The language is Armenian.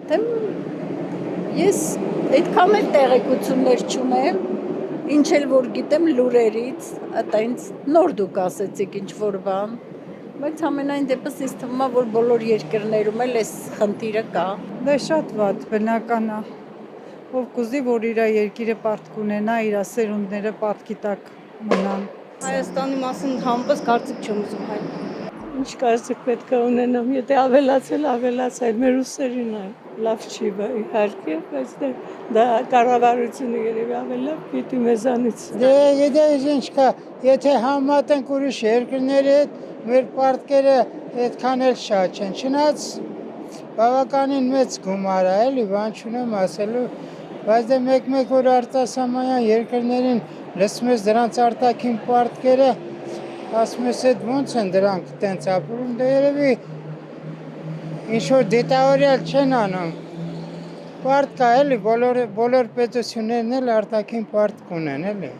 Դե ես այդքան էլ տեղեկություններ չունեմ, ինչ էլ որ գիտեմ լուրերից, այտենց նոր դուք ասեցիք ինչ որ բան, բայց ամենայն դեպս ինձ թվում է, որ բոլոր երկրներում էլ այս խնդիրը կա։ Դե շատ վատ, բնական է։ Ով կուզի, որ իր երկիրը պարտք ունենա, իր սերունդները պարտքի տակ մնան։ Հայաստանի մասին համպես կարծիք չեմ ուզում հայտնել։ Ինչ կարծիք պետք է ունենամ, եթե ավելացել, մեր ուսերին է, լավ չի իհարկե, բայց դա կառավարությունը երևի ավելի լավ պիտի մեզանից։ Դե գիտես ինչ կա, եթե համատենք ուրիշ երկրների հետ, մեր պարտքերը այդքան էլ շատ չեն, չնայած բավականին մեծ գումար է, էլի բան չունեմ ասելու, բայց դե մեկ-մեկ որ արտասահմանյան երկրներին լսում ես դրանց արտաքին պարտքերը, ասում ես այդ ոնց են դրանք տենց ապրում, դե երևի ինչ-որ դիտավորյալ չեն անում, պարտք է էլի, բոլոր պետություններն էլ արտաքին պարտք ունեն էլի։